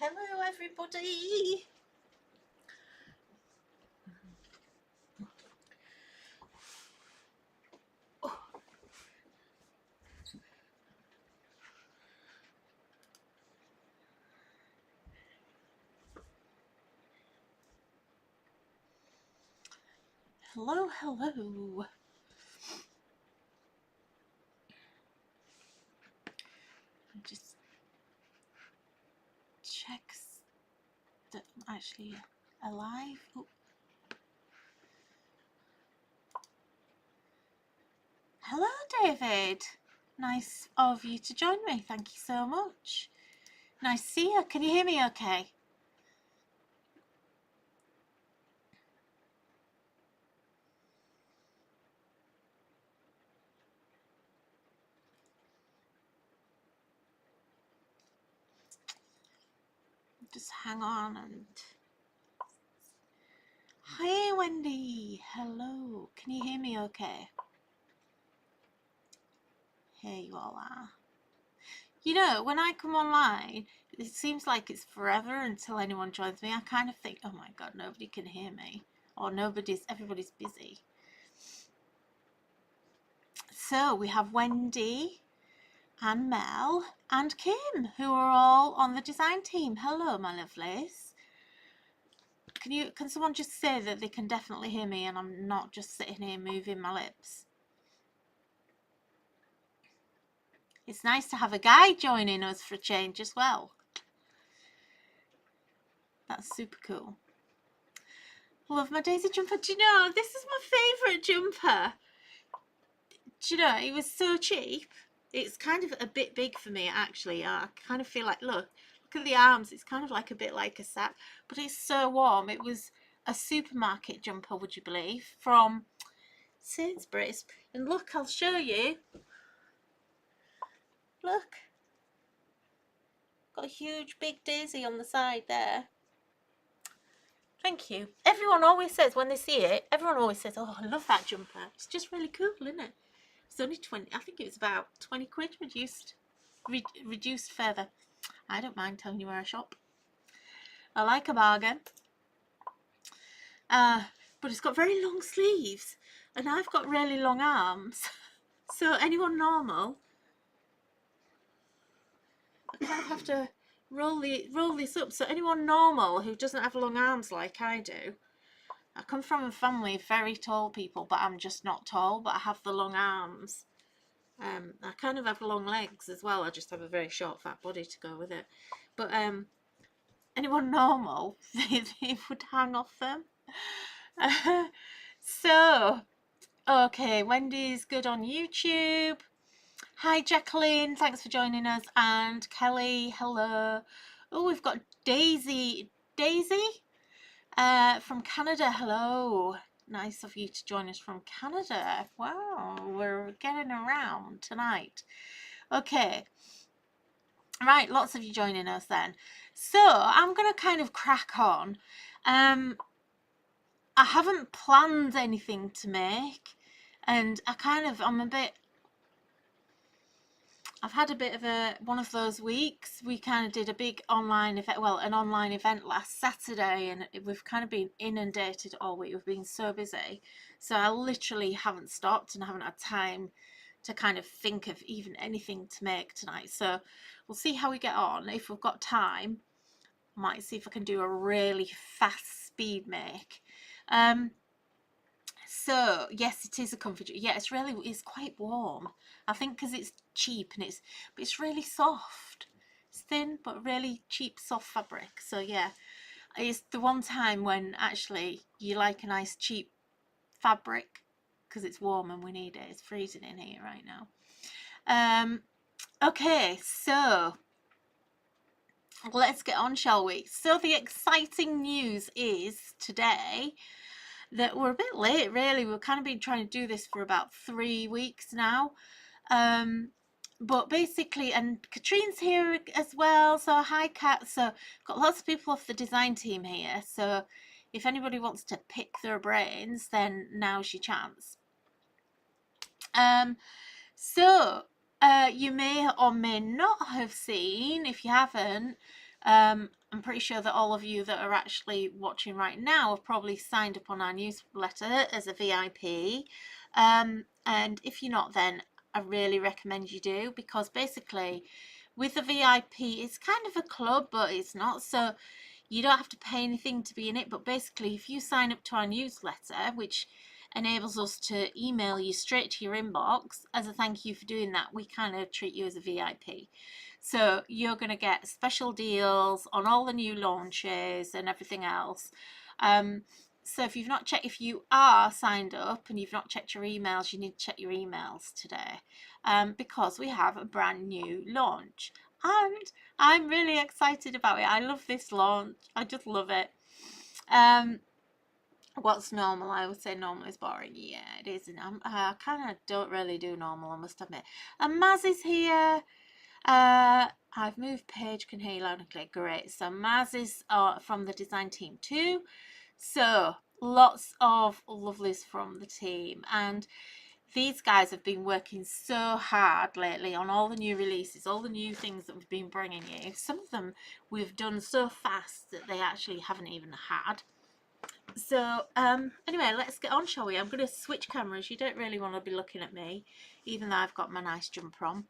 Hello everybody! Oh. Hello, hello. Just checks that I'm actually alive. Oh. Hello David! Nice of you to join me, thank you so much. Nice to see you. Can you hear me okay? Just hang on and... Hi Wendy! Hello! Can you hear me okay? Here you all are. You know, when I come online, it seems like it's forever until anyone joins me. I kind of think, oh my god, nobody can hear me. Or everybody's busy. So we have Wendy and Mel and Kim, who are all on the design team. Hello, my lovelies. Can someone just say that they can definitely hear me and I'm not just sitting here moving my lips? It's nice to have a guy joining us for a change as well. That's super cool. Love my Daisy jumper. Do you know, this is my favourite jumper. Do you know, it was so cheap. It's kind of a bit big for me, actually. I kind of feel like, look at the arms. It's kind of like a bit like a sack, but it's so warm. It was a supermarket jumper, would you believe, from Sainsbury's. And look, I'll show you. Look. Got a huge big daisy on the side there. Thank you. Everyone always says, when they see it, everyone always says, oh, I love that jumper. It's just really cool, isn't it? It's only 20, I think it was about 20 quid reduced further. I don't mind telling you where I shop. I like a bargain. But it's got very long sleeves and I've got really long arms. So anyone normal, I kind of have to roll this up. So anyone normal who doesn't have long arms like I do, I come from a family of very tall people, but I'm just not tall, but I have the long arms. I kind of have long legs as well. I just have a very short fat body to go with it. But anyone normal, they would hang off them. So, okay, Wendy's good on YouTube. Hi Jacqueline, thanks for joining us. And Kelly, hello. Oh, we've got Daisy from Canada. Hello. Nice of you to join us from Canada. Wow, we're getting around tonight. Okay. Right, lots of you joining us then. So I'm going to kind of crack on. I haven't planned anything to make, and I've had a bit of one of those weeks. We kind of did a big online event, well, an online event last Saturday, and we've kind of been inundated all week. We've been so busy. So I literally haven't stopped and haven't had time to kind of think of even anything to make tonight. So we'll see how we get on. If we've got time, I might see if I can do a really fast speed make. So yes, it is a comfy. Yeah, it's quite warm. I think because it's cheap and it's really soft. It's thin but really cheap, soft fabric. So yeah, it's the one time when actually you like a nice cheap fabric because it's warm and we need it. It's freezing in here right now. Okay, so let's get on, shall we? So the exciting news is today that we're a bit late, really. We've kind of been trying to do this for about 3 weeks now. But basically, and Katrine's here as well. So hi, Kat. So got lots of people off the design team here. So if anybody wants to pick their brains, then now's your chance. You may or may not have seen, if you haven't, I'm pretty sure that all of you that are actually watching right now have probably signed up on our newsletter as a VIP. And if you're not, then I really recommend you do, because basically with the VIP, it's kind of a club, but it's not. So you don't have to pay anything to be in it. But basically, if you sign up to our newsletter, which enables us to email you straight to your inbox, as a thank you for doing that, we kind of treat you as a VIP. So you're going to get special deals on all the new launches and everything else. So if you've not checked, if you are signed up and you've not checked your emails, you need to check your emails today, because we have a brand new launch. And I'm really excited about it. I love this launch. I just love it. What's normal? I would say normal is boring. Yeah, it is. I kind of don't really do normal, I must admit. And Maz is here. I've moved Paige, can hear you loud and clear. Great. So Maz is from the design team too. So lots of lovelies from the team. And these guys have been working so hard lately on all the new releases, all the new things that we've been bringing you. Some of them we've done so fast that they actually haven't even had. So anyway, let's get on, shall we? I'm going to switch cameras. You don't really want to be looking at me, even though I've got my nice jumper on.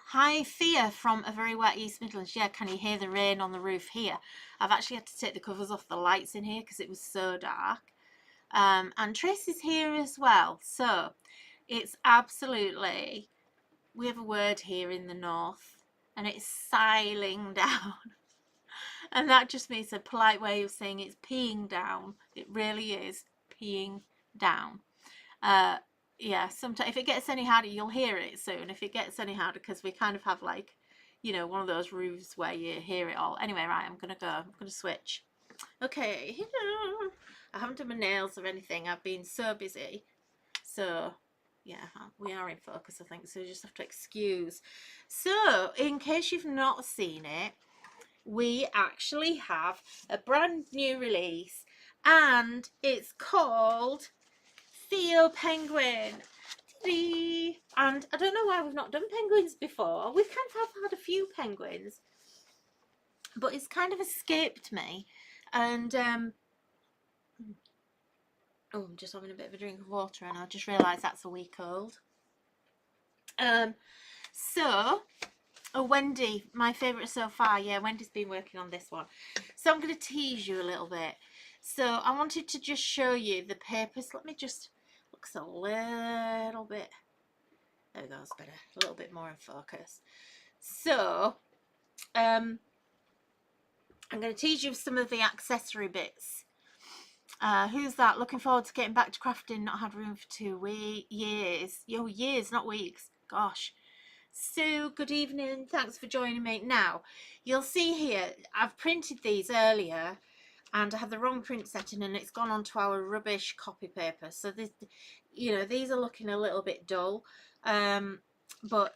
Hi Thea from a very wet East Midlands. Yeah, can you hear the rain on the roof here? I've actually had to take the covers off the lights in here because it was so dark. And Tracy's here as well. So it's absolutely, we have a word here in the north and it's siling down. And that just means a polite way of saying it's peeing down. It really is peeing down. Yeah, sometimes if it gets any harder, you'll hear it soon. If it gets any harder, because we kind of have like, you know, one of those roofs where you hear it all. Anyway, right, I'm going to go. I'm going to switch. Okay. I haven't done my nails or anything. I've been so busy. So, yeah, we are in focus, I think. So you just have to excuse. So, in case you've not seen it, we actually have a brand new release, and it's called Theo Penguin. And I don't know why we've not done penguins before. We've kind of had a few penguins, but it's kind of escaped me. And oh, I'm just having a bit of a drink of water, and I just realised that's a week old. So Wendy, my favourite so far. Yeah, Wendy's been working on this one. So I'm going to tease you a little bit. So I wanted to just show you the papers. Let me just, looks a little bit, there we go, it's better, a little bit more in focus. So I'm going to tease you some of the accessory bits. Who's that? Looking forward to getting back to crafting. Not had room for 2 years. Yo, years, not weeks. Gosh. So good evening, thanks for joining me. Now you'll see here I've printed these earlier and I had the wrong print setting and it's gone onto our rubbish copy paper. So this, you know, these are looking a little bit dull, but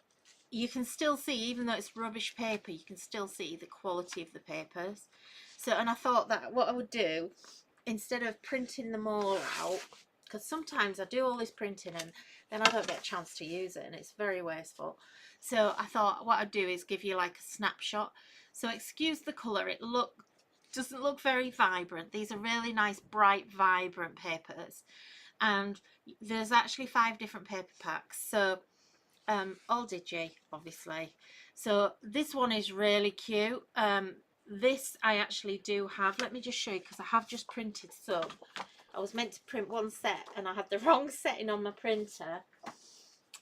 you can still see, even though it's rubbish paper, you can still see the quality of the papers. So, and I thought that what I would do, instead of printing them all out, because sometimes I do all this printing and then I don't get a chance to use it and it's very wasteful. So I thought what I'd do is give you like a snapshot. So excuse the colour, it doesn't look very vibrant. These are really nice, bright, vibrant papers. And there's actually 5 different paper packs. So all digi, obviously. So this one is really cute. This I actually do have. Let me just show you, because I have just printed some. I was meant to print one set and I had the wrong setting on my printer.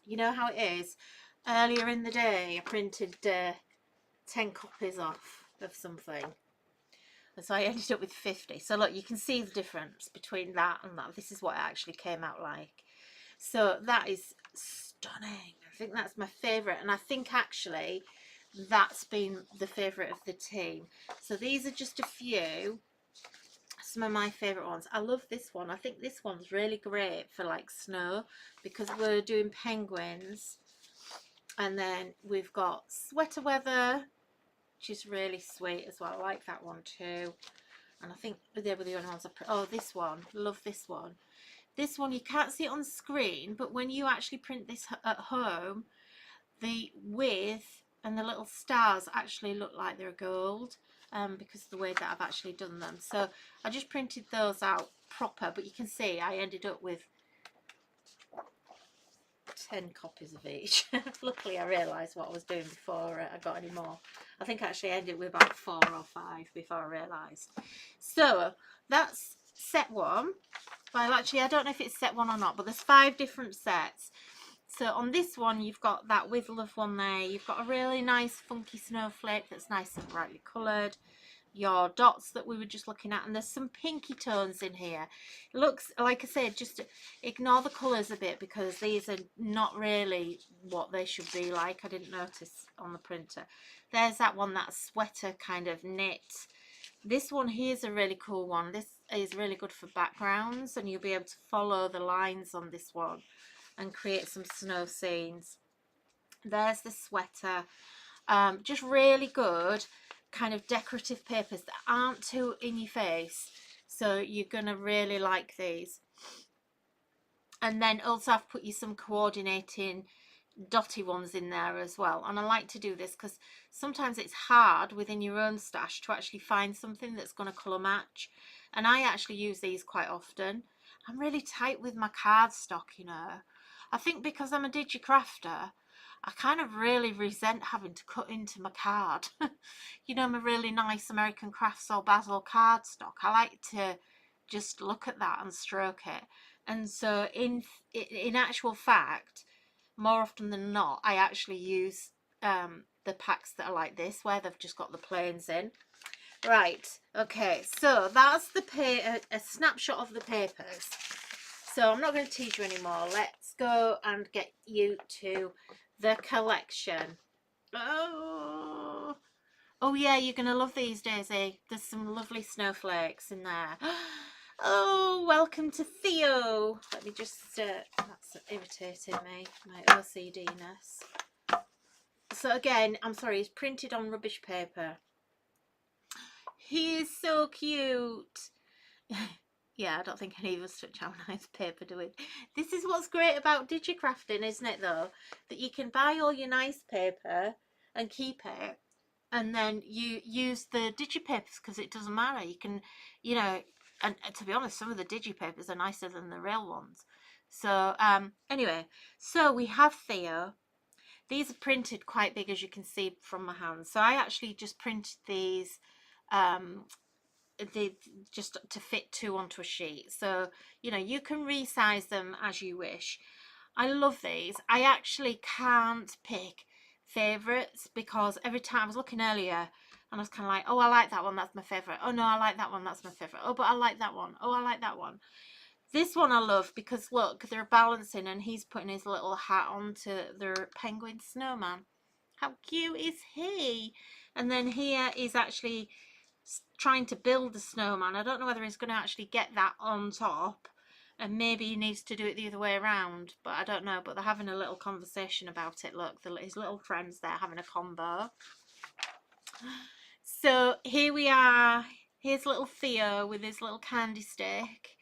You know how it is. Earlier in the day, I printed 10 copies off of something. And so I ended up with 50. So look, you can see the difference between that and that. This is what it actually came out like. So that is stunning. I think that's my favourite. And I think actually that's been the favourite of the team. So these are just a few. Some of my favourite ones. I love this one. I think this one's really great for like snow, because we're doing penguins. And then we've got sweater weather, which is really sweet as well. I like that one too. And I think they were the only ones oh, this one. Love this one. This one, you can't see it on screen, but when you actually print this at home, the width and the little stars actually look like they're gold, because of the way that I've actually done them. So I just printed those out proper, but you can see I ended up with 10 copies of each. Luckily I realised what I was doing before I got any more. I think I actually ended with about 4 or 5 before I realised. So that's set 1. Well, actually I don't know if it's set 1 or not, but there's 5 different sets. So on this one you've got that With Love one there. You've got a really nice funky snowflake that's nice and brightly coloured. Your dots that we were just looking at, and there's some pinky tones in here. It looks, like I said, just ignore the colours a bit because these are not really what they should be like. I didn't notice on the printer. There's that one, that sweater kind of knit. This one here's a really cool one. This is really good for backgrounds, and you'll be able to follow the lines on this one and create some snow scenes. There's the sweater. Just really good kind of decorative papers that aren't too in your face, so you're gonna really like these. And then also I've put you some coordinating dotty ones in there as well, and I like to do this because sometimes it's hard within your own stash to actually find something that's going to colour match, and I actually use these quite often. I'm really tight with my cardstock, you know. I think because I'm a digicrafter, I kind of really resent having to cut into my card. You know, my really nice American Crafts or Basil cardstock. I like to just look at that and stroke it. And so in actual fact, more often than not, I actually use the packs that are like this, where they've just got the planes in. Right, okay, so that's a snapshot of the papers. So I'm not going to teach you anymore. Let's go and get you to the collection. Oh, oh yeah, you're going to love these, Daisy. There's some lovely snowflakes in there. Oh, welcome to Theo. Let me just, that's irritating me, my OCD-ness. So again, I'm sorry, it's printed on rubbish paper. He is so cute. Yeah, I don't think any of us touch our nice paper, do we? This is what's great about digicrafting, isn't it, though? That you can buy all your nice paper and keep it, and then you use the digipapers because it doesn't matter. You can, you know, and to be honest, some of the digipapers are nicer than the real ones. So anyway, so we have Theo. These are printed quite big, as you can see from my hands. So I actually just printed these just to fit 2 onto a sheet. So, you know, you can resize them as you wish. I love these. I actually can't pick favourites because every time I was looking earlier and I was kind of like, oh, I like that one, that's my favourite. Oh no, I like that one, that's my favourite. Oh, but I like that one. Oh, I like that one. This one I love because look, they're balancing and he's putting his little hat onto the penguin snowman. How cute is he? And then here is actually trying to build the snowman. I don't know whether he's going to actually get that on top, and maybe he needs to do it the other way around, but I don't know. But they're having a little conversation about it. Look, his little friends there having a combo. So here we are. Here's little Theo with his little candy stick,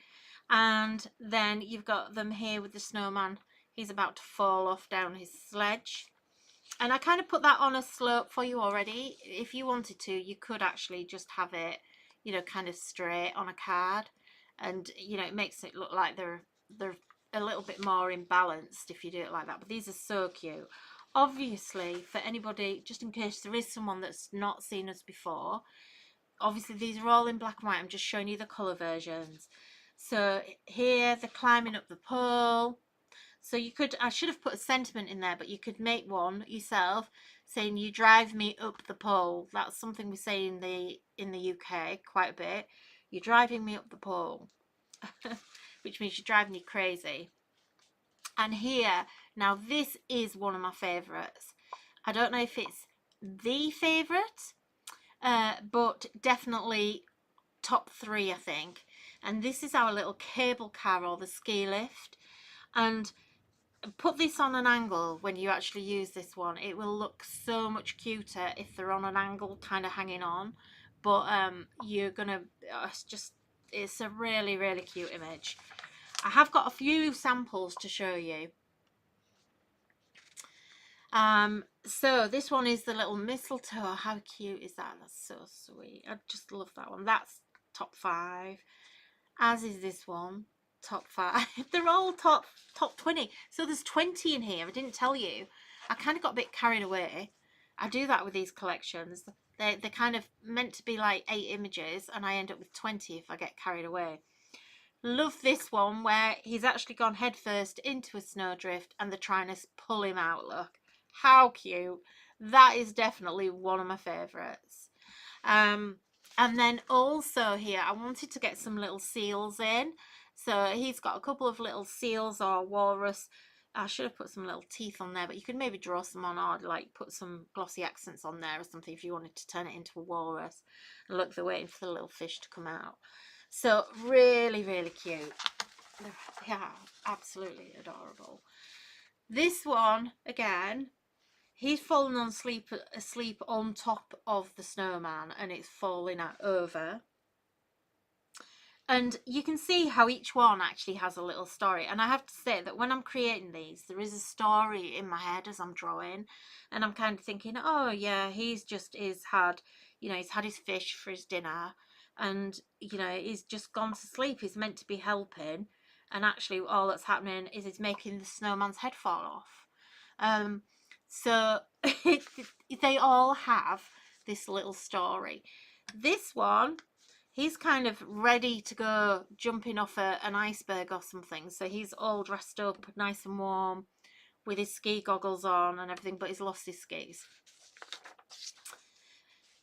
and then you've got them here with the snowman. He's about to fall off down his sledge. And I kind of put that on a slope for you already. If you wanted to, you could actually just have it, you know, kind of straight on a card. And, you know, it makes it look like they're a little bit more imbalanced if you do it like that. But these are so cute. Obviously, for anybody, just in case there is someone that's not seen us before, obviously these are all in black and white. I'm just showing you the colour versions. So here, they're climbing up the pole. So you could, I should have put a sentiment in there, but you could make one yourself saying, you drive me up the pole. That's something we say in the UK quite a bit. You're driving me up the pole, which means you're driving you crazy. And here, now this is one of my favourites. I don't know if it's the favourite, but definitely top 3, I think. And this is our little cable car or the ski lift. And put this on an angle when you actually use this one. It will look so much cuter if they're on an angle kind of hanging on, but you're gonna it's a really, really cute image. I have got a few samples to show you. So this one is the little mistletoe. How cute is that? That's so sweet. I just love that one. That's top 5. As is this one, top 5. They're all top 20. So there's 20 in here. I didn't tell you. I kind of got a bit carried away. I do that with these collections. They're kind of meant to be like 8 images, and I end up with 20 if I get carried away. Love this one where he's actually gone headfirst into a snowdrift and they're trying to pull him out. Look how cute. That is definitely one of my favorites. And then also here I wanted to get some little seals in, so he's got a couple of little seals or walrus. I should have put some little teeth on there, but you could maybe draw some on, or like put some glossy accents on there or something if you wanted to turn it into a walrus. And look, they're waiting for the little fish to come out. So really, really cute. Yeah, absolutely adorable. This one, again, he's fallen asleep on top of the snowman and it's falling over. And you can see how each one actually has a little story. And I have to say that when I'm creating these, there is a story in my head as I'm drawing. And I'm kind of thinking, oh yeah, he's had his fish for his dinner. And, he's just gone to sleep. He's meant to be helping. And actually all that's happening is he's making the snowman's head fall off. So they all have this little story. This one, he's kind of ready to go jumping off an iceberg or something. So he's all dressed up, nice and warm, with his ski goggles on and everything, but he's lost his skis.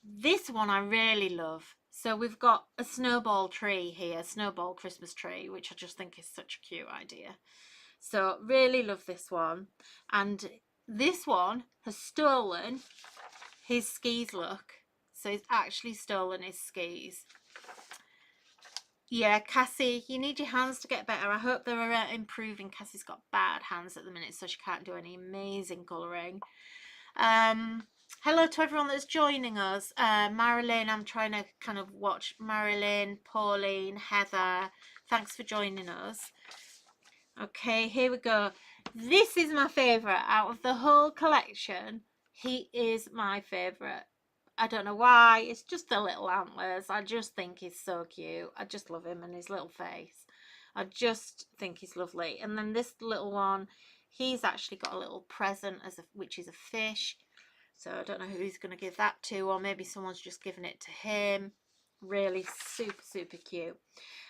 This one I really love. So we've got a snowball tree here, snowball Christmas tree, which I just think is such a cute idea. So really love this one. And this one has stolen his skis, look. So he's actually stolen his skis. Yeah, Cassie, you need your hands to get better. I hope they're improving. Cassie's got bad hands at the minute, so she can't do any amazing colouring. Hello to everyone that's joining us. Marilyn, I'm trying to kind of watch Marilyn, Pauline, Heather. Thanks for joining us. Okay, here we go. This is my favourite out of the whole collection. He is my favourite. I don't know why. It's just the little antlers. I just think he's so cute. I just love him and his little face. I just think he's lovely. And then this little one, he's actually got a little present which is a fish. So I don't know who he's going to give that to, or maybe someone's just given it to him. Really super, super cute.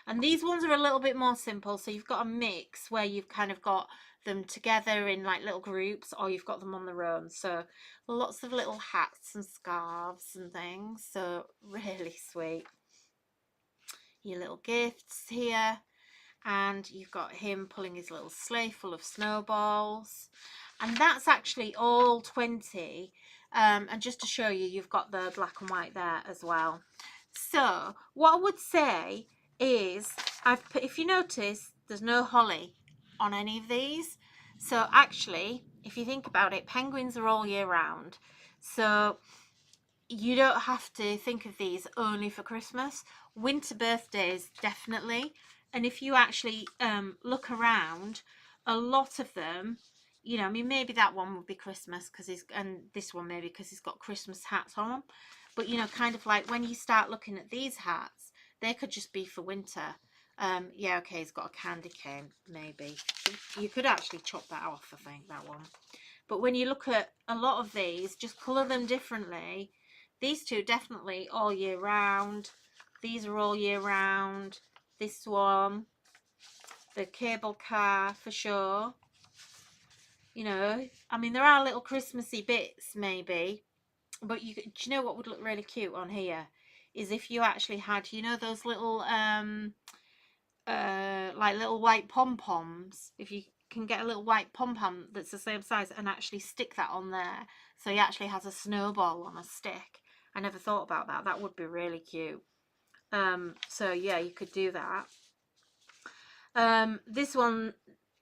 And these ones are a little bit more simple. So you've got a mix where you've kind of got them together in like little groups, or you've got them on their own. So lots of little hats and scarves and things. So really sweet. Your little gifts here. And you've got him pulling his little sleigh full of snowballs. And that's actually all 20. And just to show you, you've got the black and white there as well. So what I would say is, if you notice, there's no holly on any of these. So actually, if you think about it, penguins are all year round. So you don't have to think of these only for Christmas. Winter birthdays, definitely. And if you actually look around, a lot of them, I mean, maybe that one would be Christmas and this one maybe because he's got Christmas hats on. But, kind of like when you start looking at these hats, they could just be for winter. Yeah, okay, he's got a candy cane, maybe. You could actually chop that off, I think, that one. But when you look at a lot of these, just colour them differently. These two definitely all year round. These are all year round. This one, the cable car for sure. I mean, there are little Christmassy bits maybe. But do you know what would look really cute on here? Is if you actually had, those little like little white pom-poms. If you can get a little white pom-pom that's the same size and actually stick that on there, so he actually has a snowball on a stick. I never thought about that. That would be really cute. So yeah, you could do that.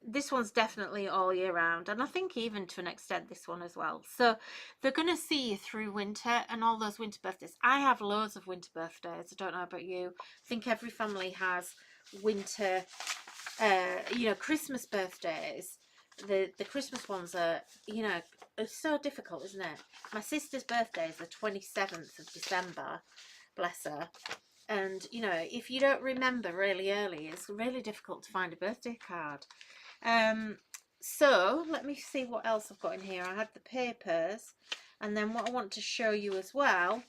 This one's definitely all year round, and I think even to an extent this one as well. So they're going to see you through winter and all those winter birthdays. I have loads of winter birthdays. I don't know about you. I think every family has winter, Christmas birthdays. the Christmas ones are, you know, it's so difficult, isn't it? My sister's birthday is the 27th of December, bless her. And, you know, if you don't remember really early, it's really difficult to find a birthday card. So let me see what else I've got in here. I had the papers, and then what I want to show you as well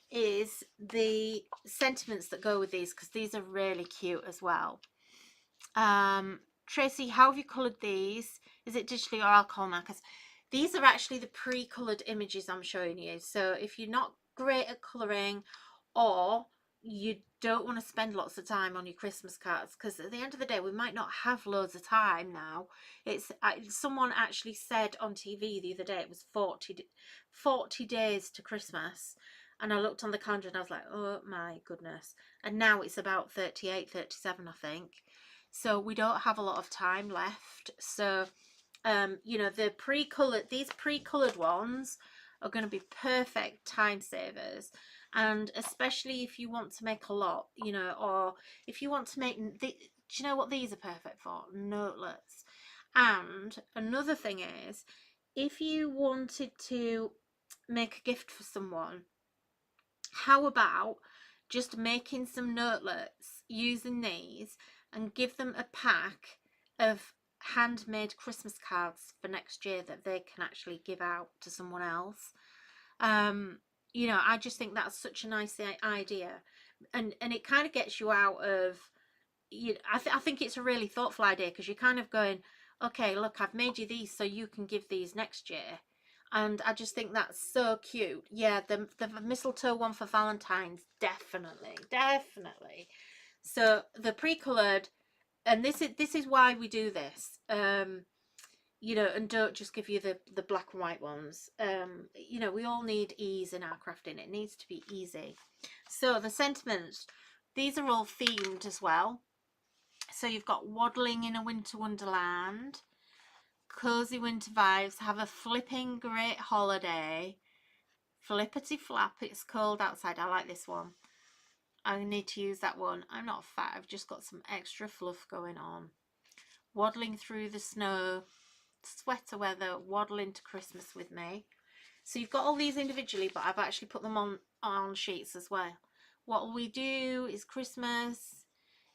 is the sentiments that go with these, because these are really cute as well. Tracy, how have you coloured these? Is it digitally or alcohol markers? These are actually the pre-coloured images I'm showing you. So if you're not great at colouring, or you don't want to spend lots of time on your Christmas cards, because at the end of the day we might not have loads of time now. It's someone actually said on TV the other day it was 40 days to Christmas, and I looked on the calendar and I was like, oh my goodness. And now it's about 38, 37, I think. So we don't have a lot of time left. So you know, these pre-colored ones are going to be perfect time savers. And especially if you want to make a lot, you know, or if you want to make do you know what these are perfect for? Notelets. And another thing is, if you wanted to make a gift for someone, how about just making some notelets using these and give them a pack of handmade Christmas cards for next year that they can actually give out to someone else. You know, I just think that's such a nice idea, and it kind of gets you out of, you know, I think it's a really thoughtful idea, because you're kind of going, okay, look, I've made you these so you can give these next year. And I just think that's so cute. Yeah, the mistletoe one for Valentine's, definitely. So the pre-coloured, and this is why we do this. You know, and don't just give you the black and white ones. You know, we all need ease in our crafting. It needs to be easy. So the sentiments, these are all themed as well. So you've got waddling in a winter wonderland, cozy winter vibes, have a flipping great holiday, flippity flap, it's cold outside. I like this one. I need to use that one. I'm not fat, I've just got some extra fluff going on. Waddling through the snow, sweater weather, waddle into Christmas with me. So you've got all these individually, but I've actually put them on sheets as well. What we do is Christmas.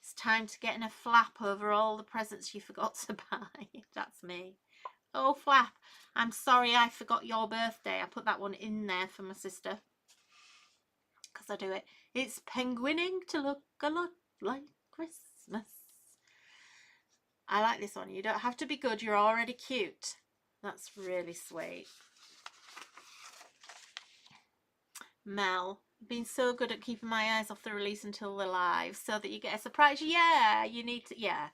It's time to get in a flap over all the presents you forgot to buy. That's me. Oh, Flap, I'm sorry I forgot your birthday. I put that one in there for my sister, because I do it. It's penguining to look a lot like Christmas. I like this one. You don't have to be good. You're already cute. That's really sweet. Mel, been so good at keeping my eyes off the release until the live so that you get a surprise. Yeah, you need to. Yeah,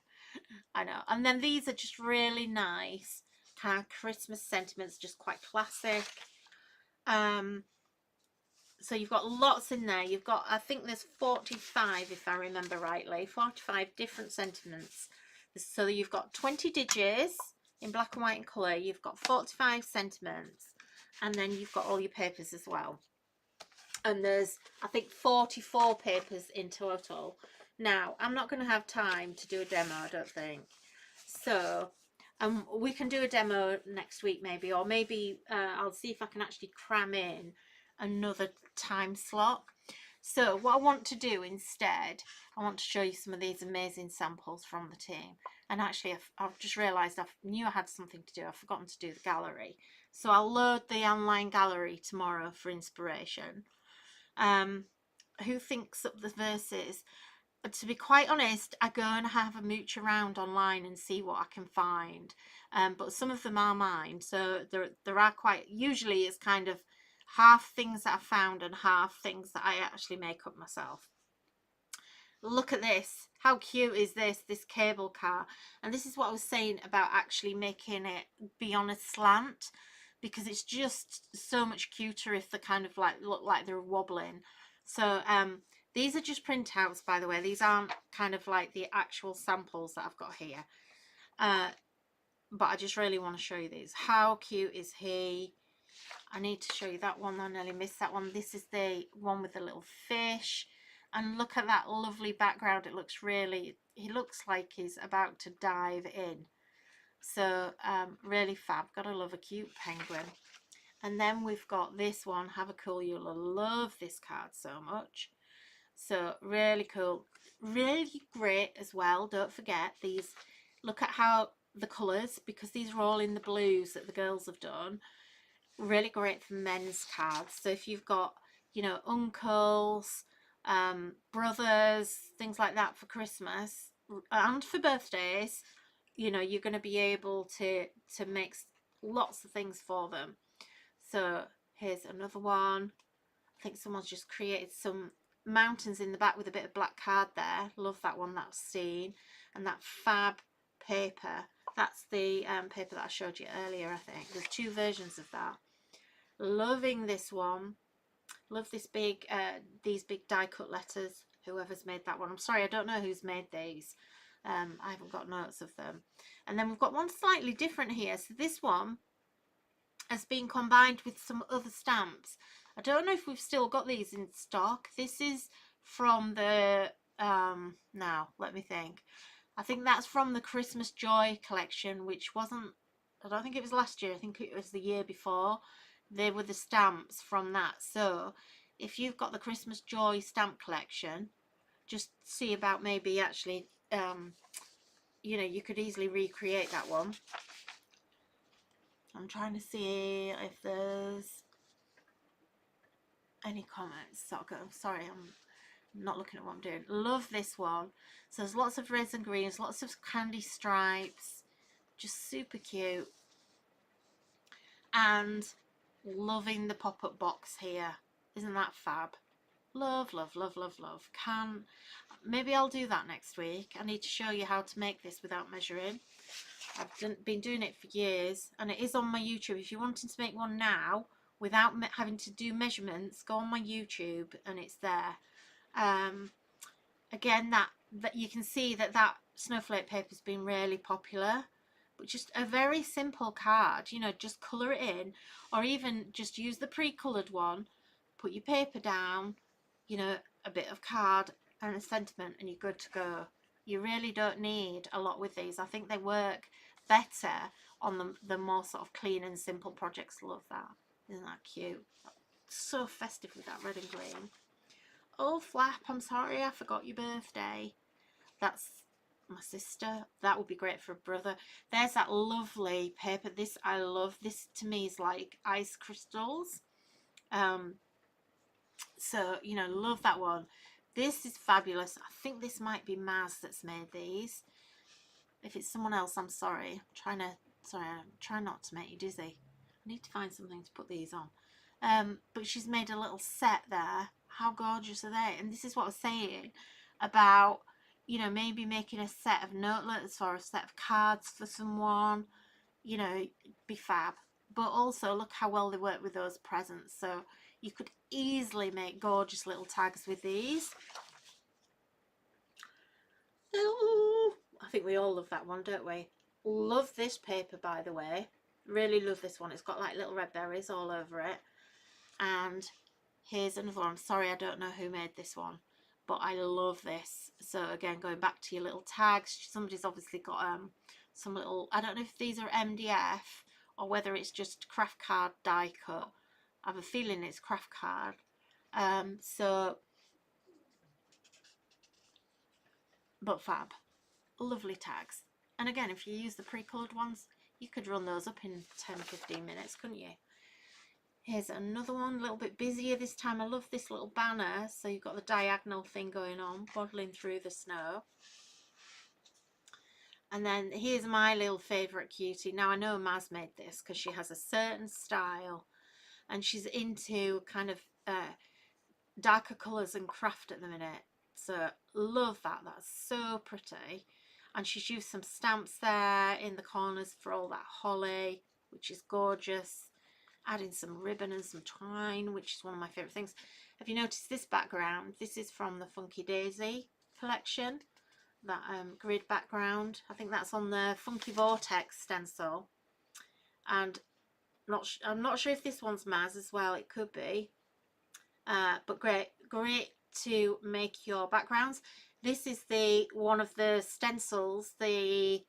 I know. And then these are just really nice kind of Christmas sentiments, just quite classic. So you've got lots in there. You've got, I think there's 45, if I remember rightly, 45 different sentiments. So you've got 20 digits in black and white and colour. You've got 45 sentiments, and then you've got all your papers as well. And there's, I think, 44 papers in total. Now, I'm not going to have time to do a demo, I don't think. So we can do a demo next week maybe, or maybe I'll see if I can actually cram in another time slot. So what I want to do instead, I want to show you some of these amazing samples from the team. And actually I've just realised I knew I had something to do. I've forgotten to do the gallery. So I'll load the online gallery tomorrow for inspiration. Who thinks up the verses? To be quite honest, I go and have a mooch around online and see what I can find. But some of them are mine. So there are quite, usually it's kind of half things that I found and half things that I actually make up myself. Look at this. How cute is this cable car? And this is what I was saying about actually making it be on a slant, because it's just so much cuter if they kind of like look like they're wobbling. So these are just printouts, by the way. These aren't kind of like the actual samples that I've got here. But I just really want to show you these. How cute is he? I need to show you that one. I nearly missed that one. This is the one with the little fish. And look at that lovely background. It looks really, he looks like he's about to dive in. So really fab. Gotta love a cute penguin. And then we've got this one, Have a Cool. You'll love this card so much. So really cool, really great as well. Don't forget these, look at how the colours, because these are all in the blues that the girls have done. Really great for men's cards. So if you've got, you know, uncles, brothers, things like that for Christmas and for birthdays, you know, you're going to be able to make lots of things for them. So here's another one. I think someone's just created some mountains in the back with a bit of black card there. Love that one, that's seen. And that fab paper, that's the paper that I showed you earlier, I think. There's two versions of that. Loving this one. Love this big, these big die cut letters. Whoever's made that one. I'm sorry, I don't know who's made these. I haven't got notes of them. And then we've got one slightly different here. So this one has been combined with some other stamps. I don't know if we've still got these in stock. This is from the, now, let me think. I think that's from the Christmas Joy collection, which wasn't, I don't think it was last year. I think it was the year before. They were the stamps from that. So if you've got the Christmas Joy stamp collection, just see about maybe actually, you know, you could easily recreate that one. I'm trying to see if there's any comments. So sorry, I'm not looking at what I'm doing. Love this one. So there's lots of reds and greens, lots of candy stripes, just super cute. And loving the pop-up box here. Isn't that fab? Love, love, love, love, love. Maybe I'll do that next week. I need to show you how to make this without measuring. I've been doing it for years, and it is on my YouTube. If you're wanting to make one now without having to do measurements, go on my YouTube and it's there. Again, that you can see that snowflake paper has been really popular, but just a very simple card, you know, just colour it in, or even just use the pre-coloured one, put your paper down, you know, a bit of card and a sentiment, and you're good to go. You really don't need a lot with these. I think they work better on the more sort of clean and simple projects. Love that. Isn't that cute? So festive with that red and green. Oh, Flap, I'm sorry I forgot your birthday. That's my sister. That would be great for a brother. There's that lovely paper. This I love. This to me is like ice crystals. So, you know, love that one. This is fabulous. I think this might be Maz that's made these. If it's someone else, I'm sorry. I'm trying not to make you dizzy. I need to find something to put these on. But she's made a little set there. How gorgeous are they? And this is what I was saying about, you know, maybe making a set of notelets or a set of cards for someone, you know, be fab. But also look how well they work with those presents. So you could easily make gorgeous little tags with these. Ooh, I think we all love that one, don't we? Love this paper, by the way. Really love this one. It's got like little red berries all over it. And here's another one. I'm sorry, I don't know who made this one, but I love this. So again, going back to your little tags, somebody's obviously got some little, I don't know if these are MDF or whether it's just craft card die cut. I have a feeling it's craft card. But fab. Lovely tags. And again, if you use the pre-coloured ones, you could run those up in 10-15 minutes, couldn't you? Here's another one, a little bit busier this time. I love this little banner. So you've got the diagonal thing going on, waddling through the snow. And then here's my little favourite cutie. Now I know Maz made this because she has a certain style and she's into kind of darker colours and craft at the minute. So love that. That's so pretty. And she's used some stamps there in the corners for all that holly, which is gorgeous. Adding some ribbon and some twine, which is one of my favourite things. Have you noticed this background? This is from the Funky Daisy collection, that grid background. I think that's on the Funky Vortex stencil. And I'm not sure if this one's Maz as well. It could be. But great to make your backgrounds. This is one of the stencils, the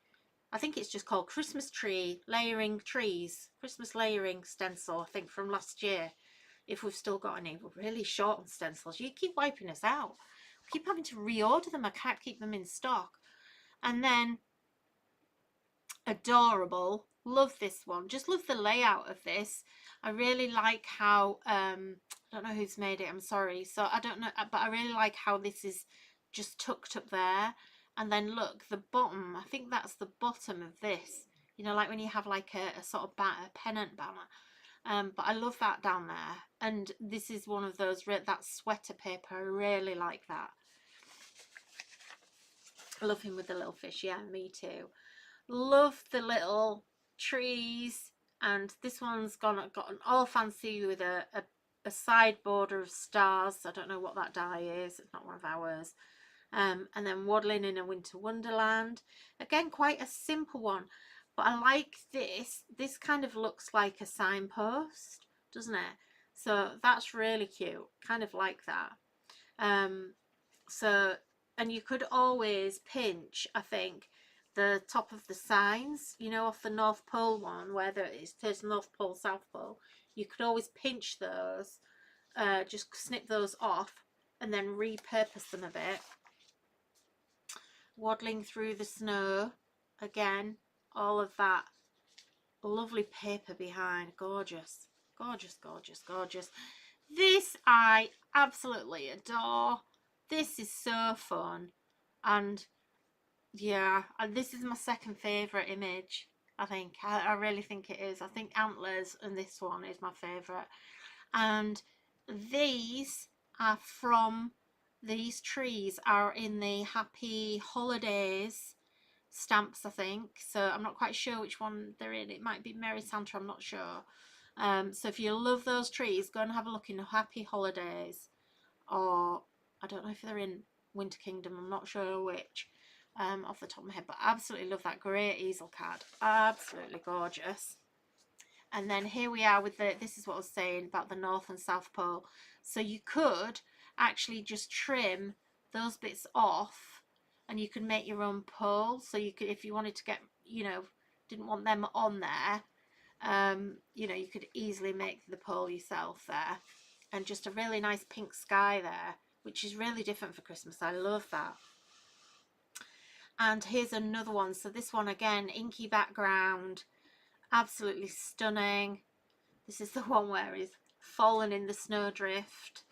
I think it's just called Christmas Tree Layering Trees, Christmas Layering Stencil, I think from last year. If we've still got any, we're really short on stencils. You keep wiping us out. We keep having to reorder them. I can't keep them in stock. And then adorable, love this one, just love the layout of this. I really like how I don't know who's made it, I'm sorry, so I don't know, but I really like how this is just tucked up there. And then look, the bottom, I think that's the bottom of this, you know, like when you have like a sort of a pennant banner. But I love that down there. And this is one of those, that sweater paper, I really like that. I love him with the little fish. Yeah, me too. Love the little trees. And this one's got an all fancy with a side border of stars. I don't know what that die is. It's not one of ours. And then waddling in a winter wonderland. Again, quite a simple one. But I like this. This kind of looks like a signpost, doesn't it? So that's really cute. Kind of like that. So, and you could always pinch, I think, the top of the signs, you know, off the North Pole one, where it says North Pole, South Pole. You could always pinch those, just snip those off and then repurpose them a bit. Waddling through the snow, again, all of that lovely paper behind. Gorgeous, gorgeous, gorgeous, gorgeous. This I absolutely adore. This is so fun. And yeah, and this is my second favourite image. I think I really think it is. I think antlers and this one is my favourite. And these are from, these trees are in the Happy Holidays stamps, I think. So I'm not quite sure which one they're in. It might be Merry Santa, I'm not sure. So if you love those trees, go and have a look in Happy Holidays, or I don't know if they're in Winter Kingdom, I'm not sure which, off the top of my head, but I absolutely love that great easel card. Absolutely gorgeous. And then here we are with this is what I was saying about the North and South Pole. So you could actually just trim those bits off and you could make your own pole. So you could, if you wanted to get, you know, didn't want them on there, you know, you could easily make the pole yourself there. And just a really nice pink sky there, which is really different for Christmas. I love that. And here's another one. So this one again, inky background, absolutely stunning. This is the one where he's fallen in the snowdrift.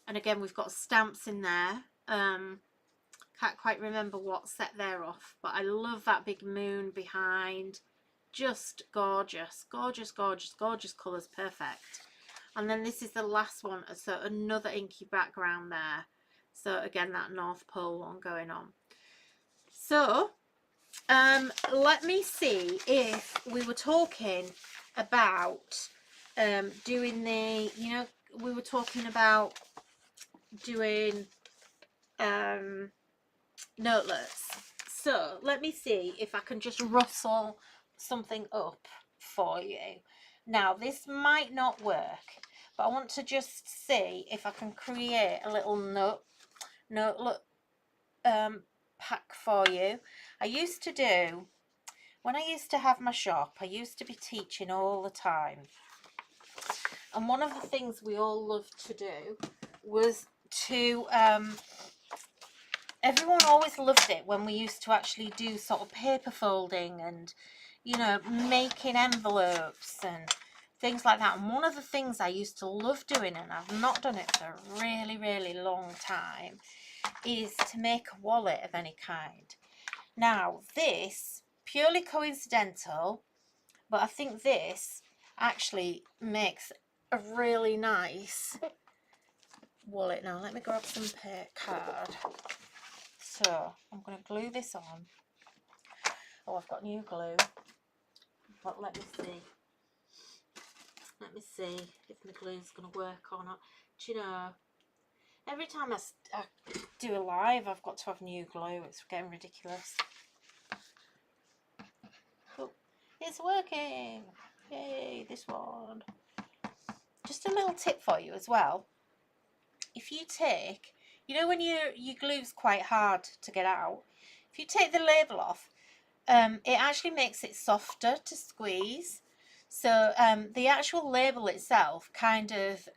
And again, we've got stamps in there. Can't quite remember what set they're off, but I love that big moon behind. Just gorgeous, gorgeous, gorgeous, gorgeous colours, perfect. And then this is the last one, so another inky background there. So again, that North Pole one going on. So let me see if we were talking about doing the, you know, we were talking about doing notelets. So let me see if I can just rustle something up for you. Now this might not work, but I want to just see if I can create a little notelet pack for you. I used to do, when I used to have my shop, I used to be teaching all the time. And one of the things we all loved to do was to, everyone always loved it when we used to actually do sort of paper folding and, you know, making envelopes and things like that. And one of the things I used to love doing, and I've not done it for a really, really long time, is to make a wallet of any kind. Now, this, purely coincidental, but I think this actually makes a really nice wallet. Now, let me grab some card. So, I'm going to glue this on. Oh, I've got new glue. But let me see. Let me see if the glue's going to work or not. Do you know, every time I do a live, I've got to have new glue. It's getting ridiculous. Oh, it's working. Yay, this one. Just a little tip for you as well. If you take, you know when your glue's quite hard to get out, if you take the label off, it actually makes it softer to squeeze. So the actual label itself kind of,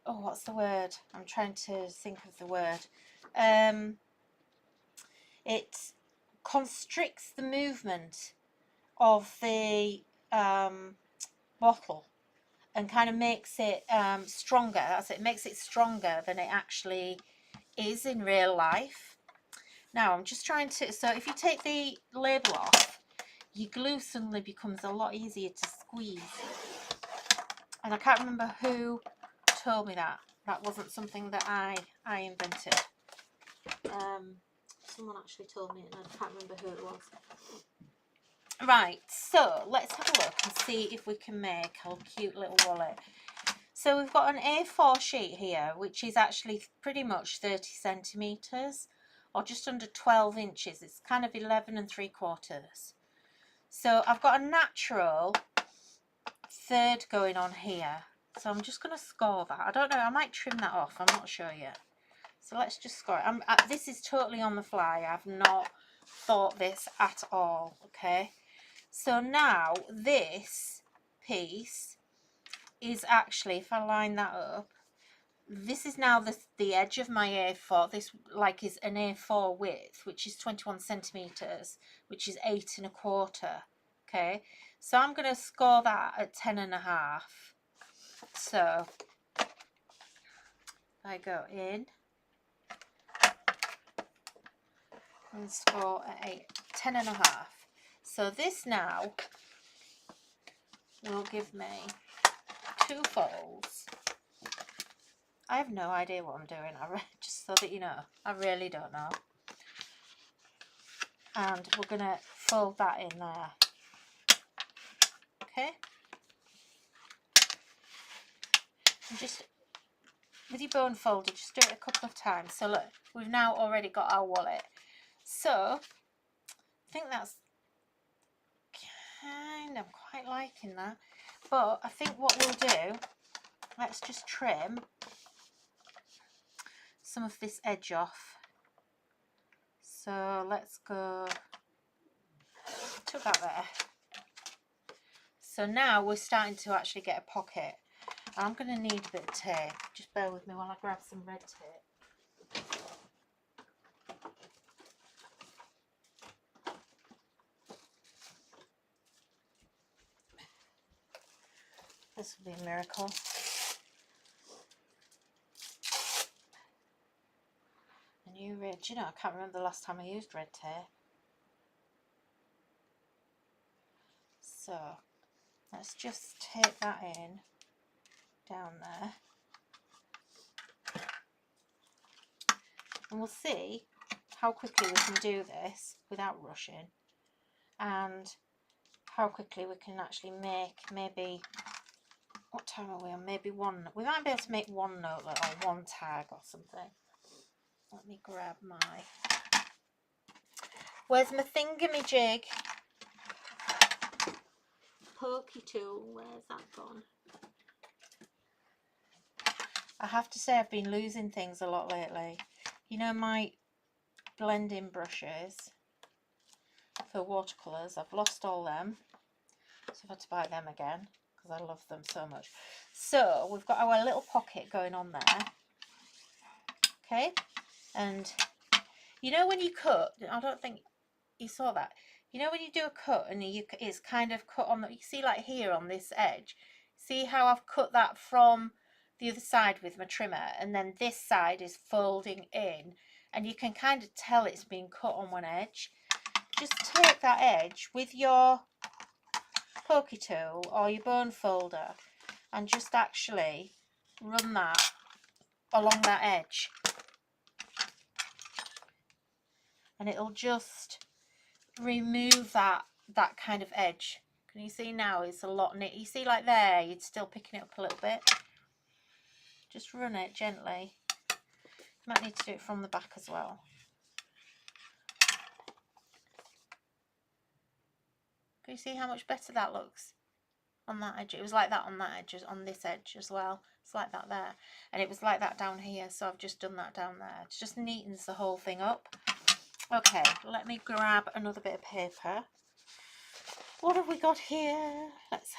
oh, what's the word? I'm trying to think of the word. It constricts the movement of the bottle and kind of makes it stronger. That's it, makes it stronger than it actually is in real life. Now I'm just trying to, so if you take the label off, your glue suddenly becomes a lot easier to squeeze. And I can't remember who told me that. That wasn't something that I invented. Someone actually told me it, and I can't remember who it was. Right, so let's have a look and see if we can make a cute little wallet. So we've got an A4 sheet here, which is actually pretty much 30 centimetres or just under 12 inches. It's kind of 11 3/4. So I've got a natural third going on here. So I'm just going to score that. I don't know, I might trim that off, I'm not sure yet. So let's just score it. This is totally on the fly. I've not thought this at all, okay? So now this piece is actually, if I line that up, this is now the edge of my A4. This like is an A4 width, which is 21 centimetres, which is 8 1/4. Okay, so I'm going to score that at 10 1/2. So I go in and score at 10 1/2. So this now will give me 2 folds. I have no idea what I'm doing, just so that you know, I really don't know. And we're going to fold that in there. Okay. And just with your bone folder, just do it a couple of times. So look, we've now already got our wallet. So I think that's kind of quite liking that. But I think what we'll do, let's just trim some of this edge off. So let's go to about there. So now we're starting to actually get a pocket. I'm going to need a bit of tape. Just bear with me while I grab some red tape. This will be a miracle. A new red. Do you know, I can't remember the last time I used red tape. So let's just tape that in down there. And we'll see how quickly we can do this without rushing, and how quickly we can actually make maybe, what time are we on? Maybe one, we might be able to make one notelet or one tag or something. Let me grab my, where's my thingamajig? Pokey tool, where's that gone? I have to say I've been losing things a lot lately. You know, my blending brushes for watercolours, I've lost all them, so I've had to buy them again because I love them so much. So we've got our little pocket going on there, okay? And you know when you cut, I don't think you saw that, you know when you do a cut and it's kind of cut on, you see like here on this edge, see how I've cut that from the other side with my trimmer, and then this side is folding in, and you can kind of tell it's been cut on one edge. Just take that edge with your pokey tool or your bone folder and just actually run that along that edge, and it'll just remove that kind of edge. Can you see now it's a lot neat? You see like there, you're still picking it up a little bit. Just run it gently. You might need to do it from the back as well. Can you see how much better that looks on that edge? It was like that on that edge, on this edge as well. It's like that there, and it was like that down here, so I've just done that down there. It just neatens the whole thing up. Okay, let me grab another bit of paper. What have we got here? Let's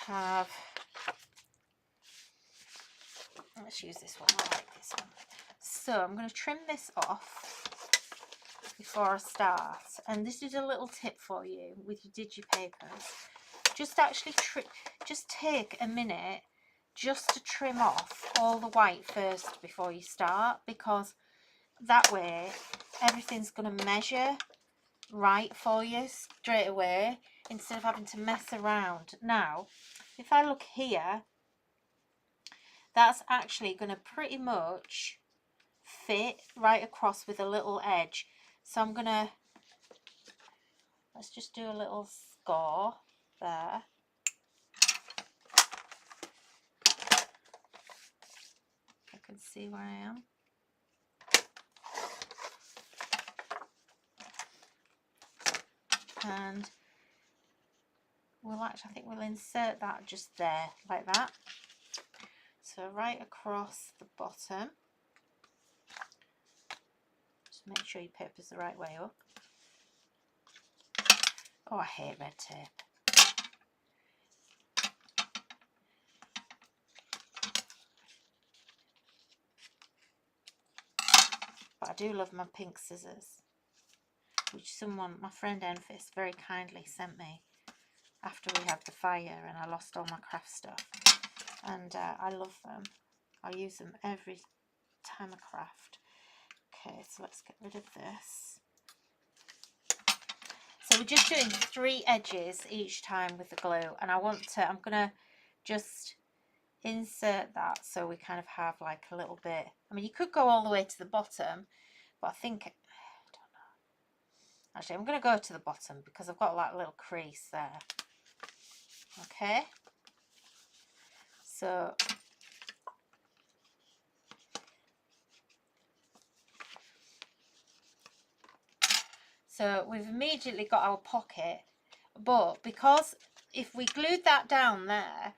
use this one. I like this one. So I'm going to trim this off before I start. And this is a little tip for you with your digipapers. Just actually just take a minute just to trim off all the white first before you start, because that way everything's going to measure right for you straight away instead of having to mess around. Now, if I look here, that's actually going to pretty much fit right across with a little edge. So I'm going to, let's just do a little score there. I can see where I am. And I think we'll insert that just there, like that. So right across the bottom. Just make sure your paper's the right way up. Oh, I hate red tape. But I do love my pink scissors, which my friend Enfys, very kindly sent me after we had the fire and I lost all my craft stuff. And I love them. I use them every time I craft. Okay, so let's get rid of this. So we're just doing 3 edges each time with the glue, and I'm going to just insert that so we kind of have like a little bit. I mean, you could go all the way to the bottom, but I think, I don't know. Actually, I'm going to go to the bottom because I've got like a little crease there. Okay. So we've immediately got our pocket, but because if we glued that down there,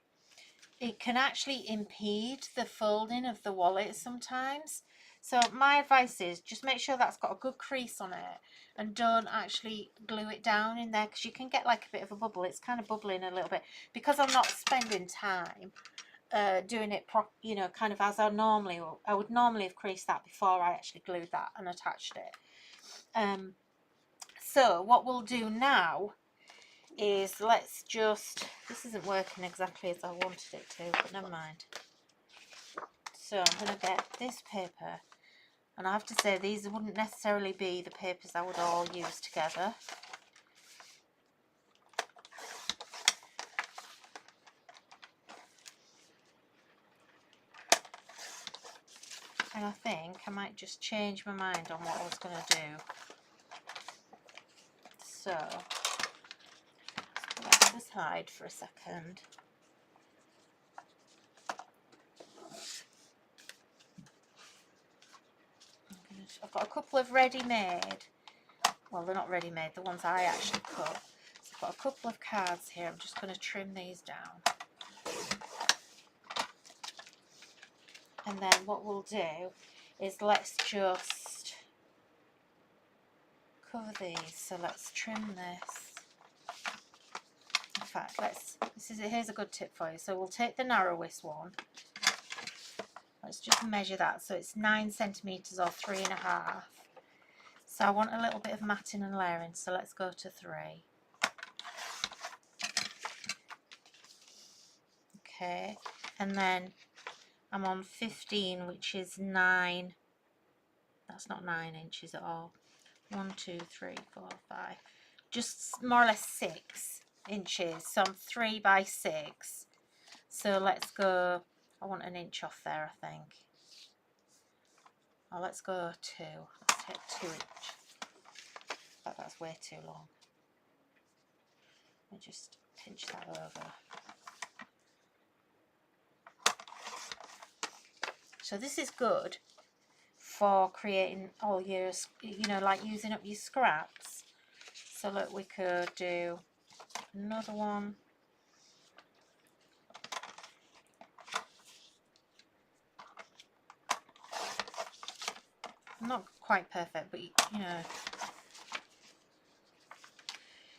it can actually impede the folding of the wallet sometimes. So my advice is just make sure that's got a good crease on it and don't actually glue it down in there, because you can get like a bit of a bubble. It's kind of bubbling a little bit because I'm not spending time doing it kind of as I would normally have creased that before I actually glued that and attached it. So what we'll do now is this isn't working exactly as I wanted it to, but never mind. So I'm going to get this paper, and I have to say these wouldn't necessarily be the papers I would all use together. And I think I might just change my mind on what I was going to do. So let's just hide for a second. I've got a couple of ready-made, well, they're not ready-made, the ones I actually cut. So I've got a couple of cards here. I'm just going to trim these down. And then what we'll do is let's just cover these. So let's trim this. In fact, here's a good tip for you. So we'll take the narrowest one. Let's just measure that. So it's 9 centimeters or 3.5. So I want a little bit of matting and layering. So let's go to 3. Okay, and then I'm on 15, which is 9. That's not 9 inches at all. 1, 2, 3, 4, 5. Just more or less 6 inches. So I'm 3 by 6. So let's go. I want an inch off there, I think. Oh, let's go 2. Let's take 2 inch. But that's way too long. Let me just pinch that over. So this is good for creating all your, like using up your scraps. So look, we could do another one. Not quite perfect, but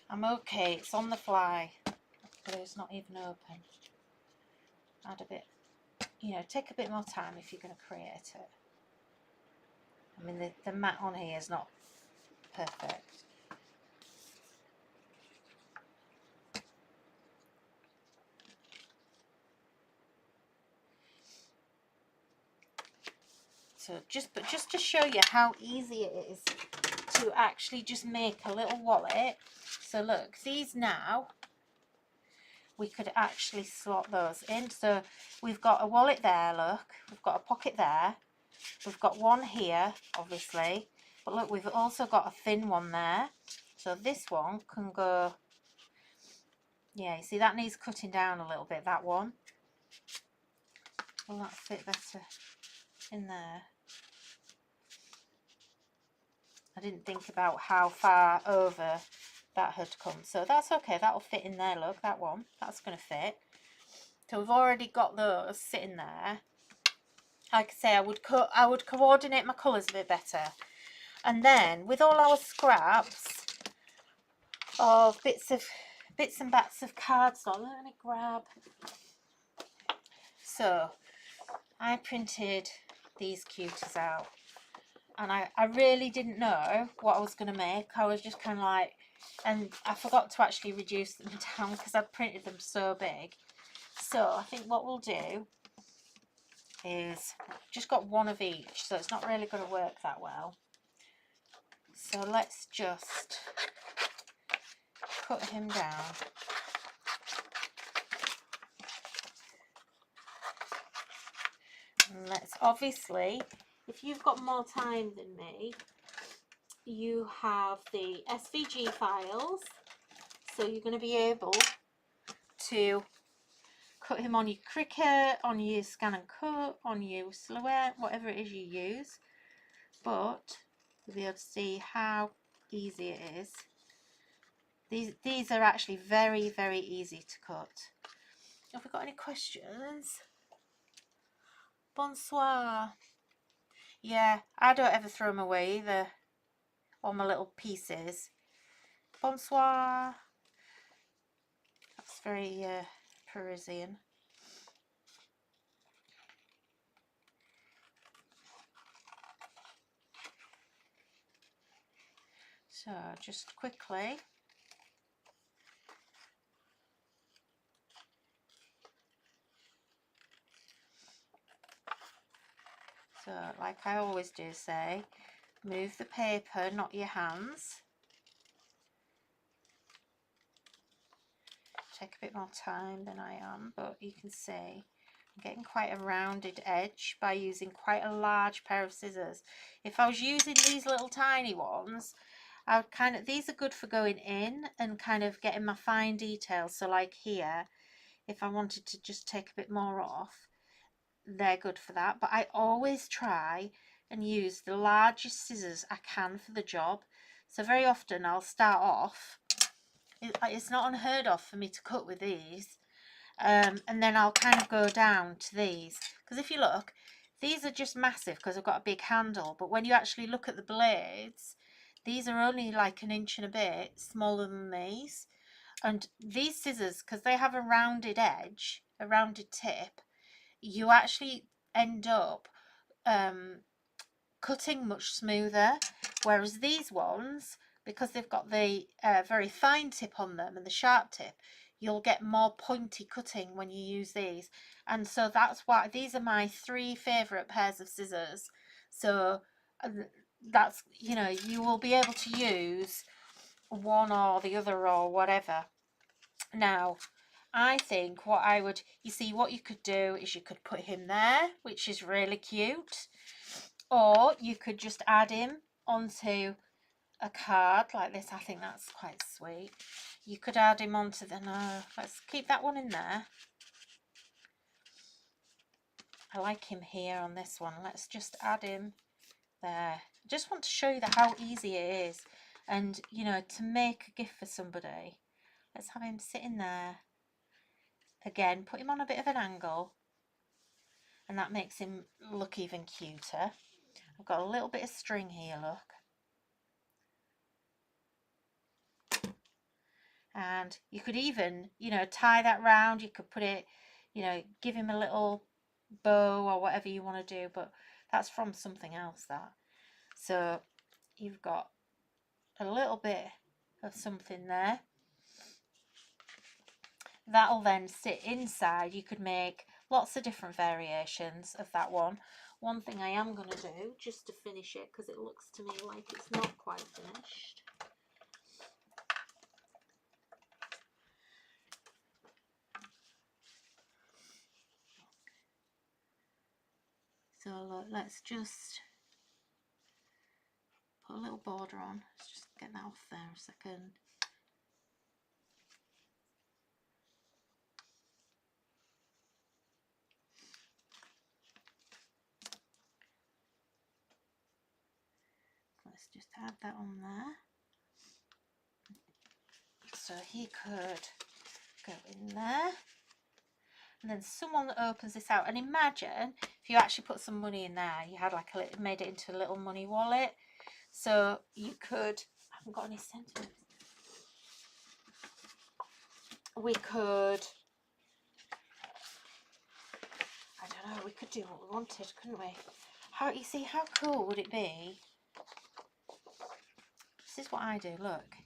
I'm okay, it's on the fly, but it's not even open. Add a bit, you know, take a bit more time if you're going to create it. I mean, the mat on here is not perfect. So just to show you how easy it is to actually just make a little wallet. So look, these now, we could actually slot those in. So we've got a wallet there, look, we've got a pocket there, we've got one here, obviously, but look, we've also got a thin one there. So this one can go, yeah, you see that needs cutting down a little bit, that one. Will that fit better in there? I didn't think about how far over that had come, so that's okay, that'll fit in there. Look, that one, that's going to fit. So we've already got those sitting there. Like I say, I would coordinate my colours a bit better, and then with all our scraps of bits and bats of cardstock, I'm going to grab. So I printed these cuties out, and I really didn't know what I was going to make. I was just kind of like, and I forgot to actually reduce them down because I'd printed them so big. So I think what we'll do is just got one of each, so it's not really going to work that well. So let's just cut him down. And let's, obviously, if you've got more time than me, you have the SVG files, so you're going to be able to cut him on your Cricut, on your Scan and Cut, on your Silhouette, whatever it is you use. But you'll be able to see how easy it is. These are actually very, very easy to cut. Have we got any questions? Bonsoir. Yeah, I don't ever throw them away either, all my little pieces. Bonsoir. That's very Parisian. So just quickly. So like I always do say, move the paper, not your hands. Take a bit more time than I am, but you can see I'm getting quite a rounded edge by using quite a large pair of scissors. If I was using these little tiny ones, I would kind of, these are good for going in and kind of getting my fine details. So like here, if I wanted to just take a bit more off, they're good for that. But I always try and use the largest scissors I can for the job. So very often I'll start off, it's not unheard of for me to cut with these, and then I'll kind of go down to these, because if you look, these are just massive because I've got a big handle, but when you actually look at the blades, these are only like an inch and a bit smaller than these. And these scissors, because they have a rounded edge, a rounded tip, you actually end up cutting much smoother, whereas these ones, because they've got the very fine tip on them and the sharp tip, you'll get more pointy cutting when you use these. And so that's why these are my 3 favorite pairs of scissors. So that's, you know, you will be able to use one or the other or whatever. Now I think what I would, you see, what you could do is you could put him there, which is really cute. Or you could just add him onto a card like this. I think that's quite sweet. You could add him onto the, no, let's keep that one in there. I like him here on this one. Let's just add him there. I just want to show you how easy it is. And, you know, to make a gift for somebody, let's have him sitting there. Again, put him on a bit of an angle, and that makes him look even cuter. I've got a little bit of string here, look. And you could even, you know, tie that round. You could put it, you know, give him a little bow or whatever you want to do, but that's from something else, that. So you've got a little bit of something there. That'll then sit inside. You could make lots of different variations of that one. One thing I am going to do, just to finish it, because it looks to me like it's not quite finished. So look, let's just put a little border on. Let's just get that off there a second. Let's just add that on there. So he could go in there. And then someone that opens this out, and imagine if you actually put some money in there, you had like a little, made it into a little money wallet. So you could, I haven't got any centimeters. We could, I don't know, we could do what we wanted, couldn't we? How, you see, how cool would it be? This is what I do, look.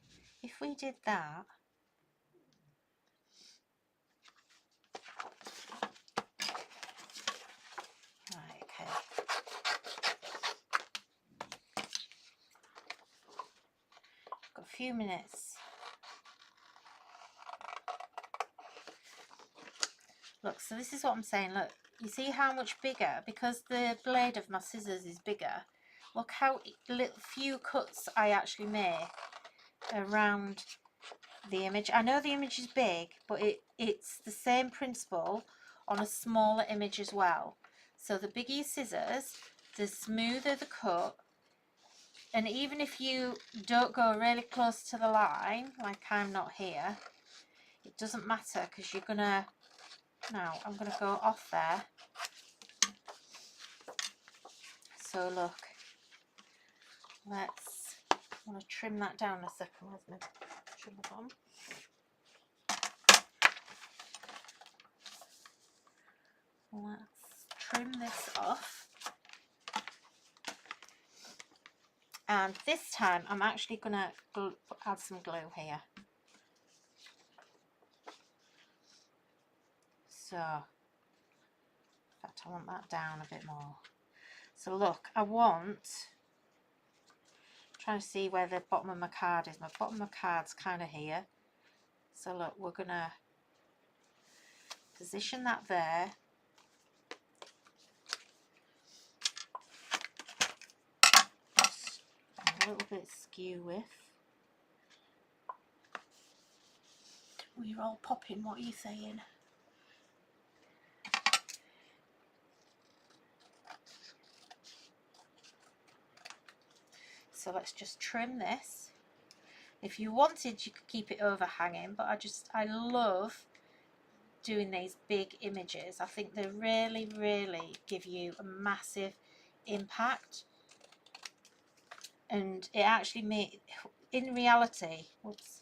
If we did that, right, okay. Got a few minutes. Look, so this is what I'm saying. Look, you see how much bigger? Because the blade of my scissors is bigger. Look how little, few cuts I actually make around the image. I know the image is big, but it's the same principle on a smaller image as well. So the bigger your scissors, the smoother the cut. And even if you don't go really close to the line, like I'm not here, it doesn't matter, because you're gonna, now I'm gonna go off there. So look, I want to trim that down a second. Where's my trim on? Let's trim this off. And this time I'm actually going to add some glue here. So, in fact, I want that down a bit more. So look, I want, trying to see where the bottom of my card is. My bottom of my card's kind of here. So look, we're going to position that there. A little bit skew with. We're all popping, what are you saying? So let's just trim this. If you wanted, you could keep it overhanging, but I love doing these big images. I think they really, really give you a massive impact. And it actually made, in reality, whoops,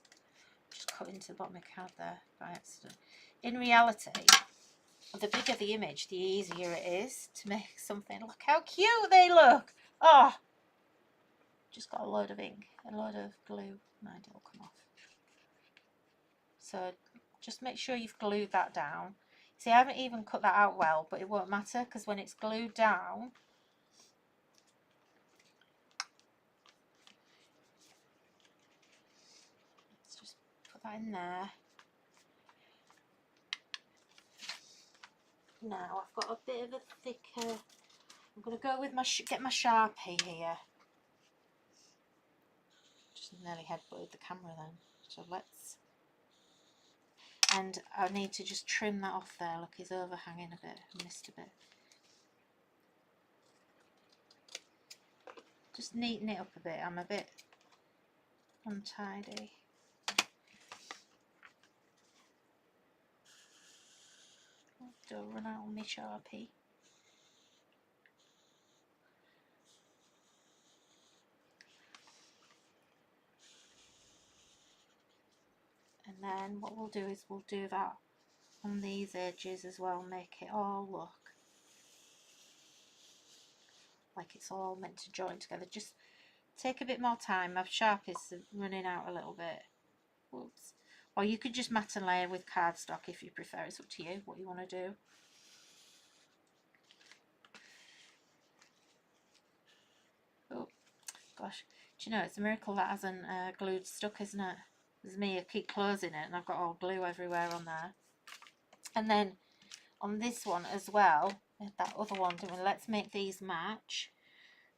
just cut into the bottom of the card there by accident. In reality, the bigger the image, the easier it is to make something. Look how cute they look. Oh, just got a load of ink, a load of glue. Mind, it'll come off. So just make sure you've glued that down. See, I haven't even cut that out well, but it won't matter, because when it's glued down, let's just put that in there. Now I've got a bit of a thicker, I'm going to go with my, get my Sharpie here. Just nearly headbutted the camera then. So let's, and I need to just trim that off there. Look, he's overhanging a bit, I missed a bit. Just neaten it up a bit, I'm a bit untidy. Don't run out on my Sharpie. And then what we'll do is we'll do that on these edges as well, make it all look like it's all meant to join together. Just take a bit more time. My Sharpie's running out a little bit. Whoops. Or you could just mat and layer with cardstock if you prefer. It's up to you what you want to do. Oh gosh, do you know it's a miracle that hasn't glued stuck, isn't it? There's me, I keep closing it and I've got all glue everywhere on there. And then on this one as well, that other one, let's make these match.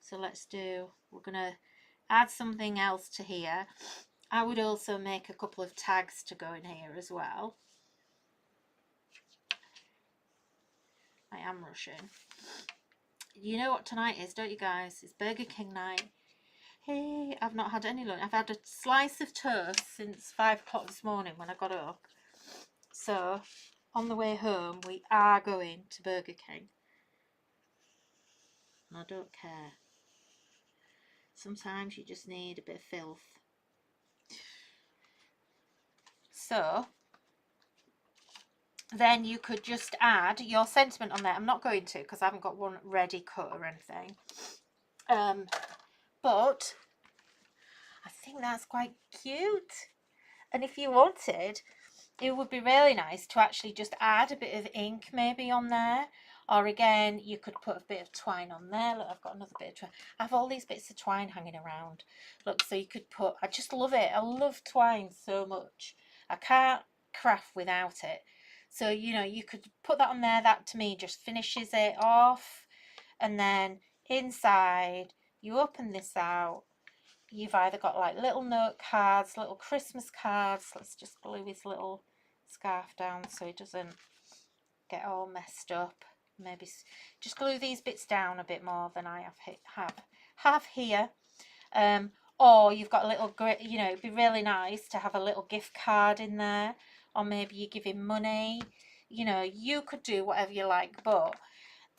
So let's do, we're going to add something else to here. I would also make a couple of tags to go in here as well. I am rushing. You know what tonight is, don't you guys? It's Burger King night. Hey, I've not had any lunch. I've had a slice of toast since 5 o'clock this morning when I got up. So on the way home we are going to Burger King. And I don't care. Sometimes you just need a bit of filth. So then you could just add your sentiment on there. I'm not going to because I haven't got one ready cut or anything. But I think that's quite cute. And if you wanted, it would be really nice to actually just add a bit of ink maybe on there. Or again, you could put a bit of twine on there. Look, I've got another bit of twine. I have all these bits of twine hanging around. Look, so you could put, I just love it. I love twine so much. I can't craft without it. So, you know, you could put that on there. That to me just finishes it off. And then inside, you open this out. You've either got like little note cards, little Christmas cards. Let's just glue his little scarf down so it doesn't get all messed up. Maybe just glue these bits down a bit more than I have here. Or you've got a little, you know, it'd be really nice to have a little gift card in there. Or maybe you give him money. You know, you could do whatever you like, but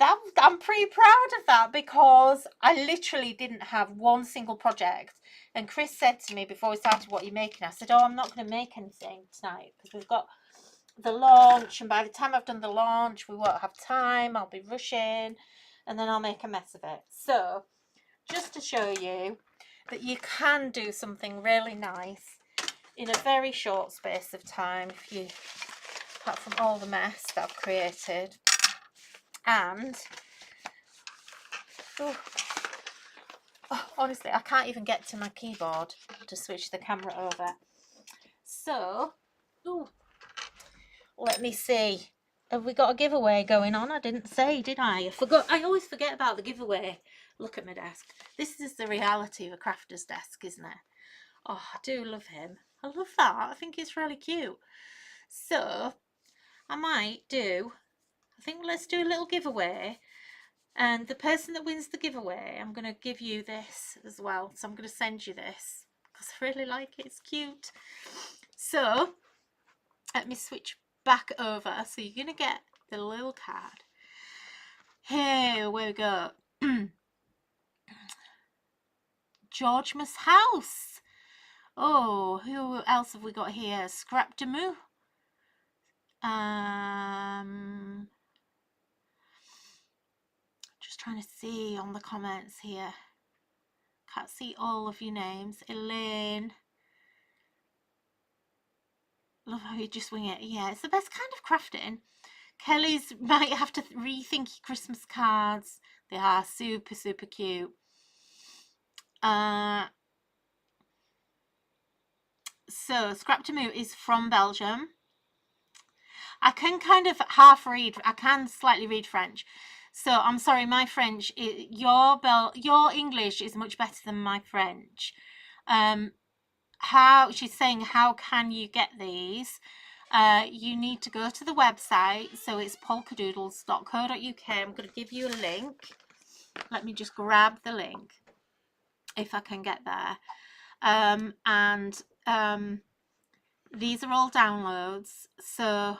that, I'm pretty proud of that because I literally didn't have one single project. And Chris said to me before we started, what are you making? I said, oh, I'm not going to make anything tonight because we've got the launch, and by the time I've done the launch we won't have time, I'll be rushing and then I'll make a mess of it. So just to show you that you can do something really nice in a very short space of time, if you, apart from all the mess that I've created. And honestly, I can't even get to my keyboard to switch the camera over. So, let me see. Have we got a giveaway going on? I didn't say, did I? I forgot. I always forget about the giveaway. Look at my desk. This is the reality of a crafter's desk, isn't it? Oh, I do love him. I love that. I think it's really cute. So, I might do, I think let's do a little giveaway. And the person that wins the giveaway, I'm going to give you this as well. So I'm going to send you this because I really like it. It's cute. So let me switch back over. So you're going to get the little card. Here we go. Georgemas House. Oh, who else have we got here? Scrap Demu. Just trying to see on the comments here. Can't see all of your names. Elaine. Love how you just wing it. Yeah, it's the best kind of crafting. Kelly's might have to rethink your Christmas cards. They are super, super cute. So, Scrap Demu is from Belgium. I can kind of half read. I can slightly read French. So, I'm sorry, my French, your English is much better than my French. How, she's saying, how can you get these? You need to go to the website. So it's polkadoodles.co.uk. I'm going to give you a link. Let me just grab the link if I can get there. These are all downloads. So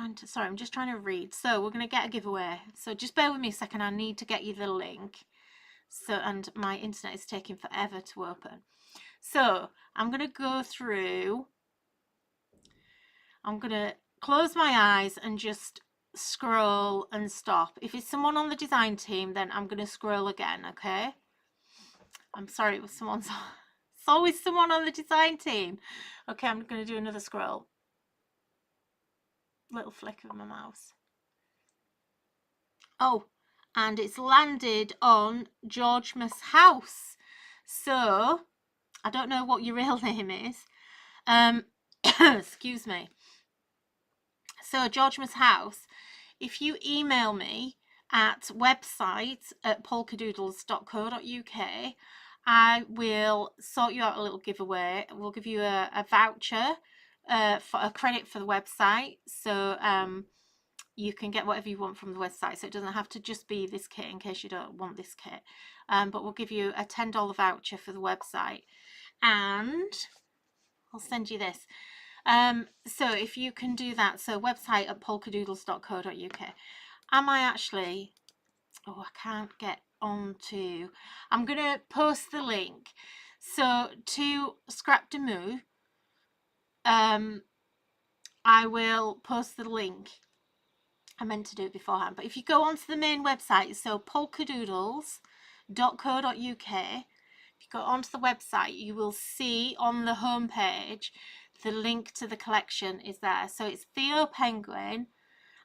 I'm just trying to read. So we're going to get a giveaway. So just bear with me a second. I need to get you the link. So, and my internet is taking forever to open. So I'm going to go through, I'm going to close my eyes and just scroll and stop. If it's someone on the design team, then I'm going to scroll again, okay? I'm sorry, it was someone's, it's always someone on the design team. Okay, I'm going to do another scroll. Little flick of my mouse. Oh, and it's landed on Georgemas House. So, I don't know what your real name is. Excuse me. So, Georgemas House, if you email me at website@polkadoodles.co.uk, I will sort you out a little giveaway. We'll give you a voucher for a credit for the website. So, you can get whatever you want from the website, so it doesn't have to just be this kit in case you don't want this kit, but we'll give you a $10 voucher for the website, and I'll send you this. So if you can do that, so website at polkadoodles.co.uk. Am I actually, oh, I can't get onto, I'm going to post the link. So to Scrap de Mou, I will post the link. I meant to do it beforehand, but if you go onto the main website, so polkadoodles.co.uk, if you go onto the website, you will see on the homepage the link to the collection is there. So it's Theo Penguin,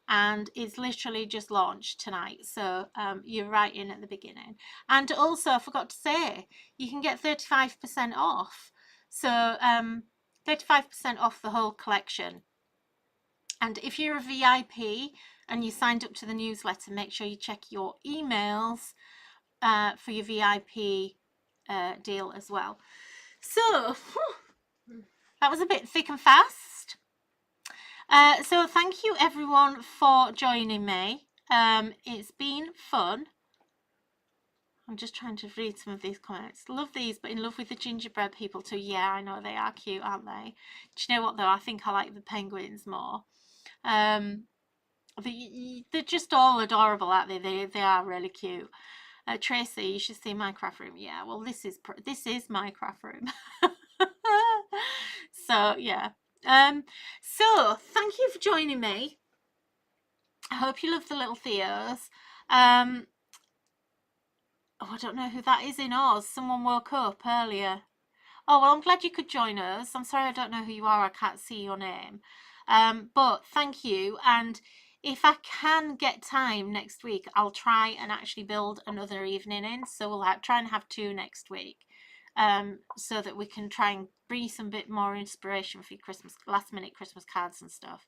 and it's literally just launched tonight. So you're right in at the beginning. And also, I forgot to say, you can get 35% off. So 35% off the whole collection. And if you're a VIP and you signed up to the newsletter, make sure you check your emails for your VIP deal as well. So that was a bit thick and fast. So thank you everyone for joining me. It's been fun. I'm just trying to read some of these comments. Love these, but in love with the gingerbread people too. Yeah, I know, they are cute, aren't they? Do you know what though? I think I like the penguins more. They're just all adorable, aren't they? They are really cute. Tracy, you should see my craft room. Yeah, well, this is my craft room. So yeah. So thank you for joining me. I hope you love the little Theos. Oh, I don't know who that is in Oz. Someone woke up earlier. Oh, well, I'm glad you could join us. I'm sorry I don't know who you are. I can't see your name. But thank you. And if I can get time next week, I'll try and actually build another evening in. So we'll try and have 2 next week, so that we can try and bring some bit more inspiration for your Christmas, last minute Christmas cards and stuff.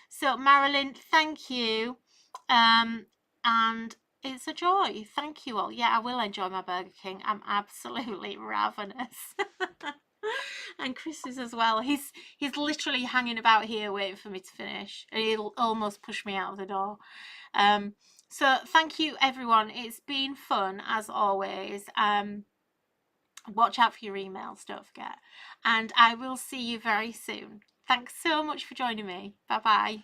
So Marilyn, thank you. And it's a joy. Thank you all. Yeah, I will enjoy my Burger King. I'm absolutely ravenous. And Chris is as well. He's literally hanging about here waiting for me to finish. And he'll almost push me out of the door. So thank you everyone. It's been fun as always. Watch out for your emails, don't forget. And I will see you very soon. Thanks so much for joining me. Bye bye.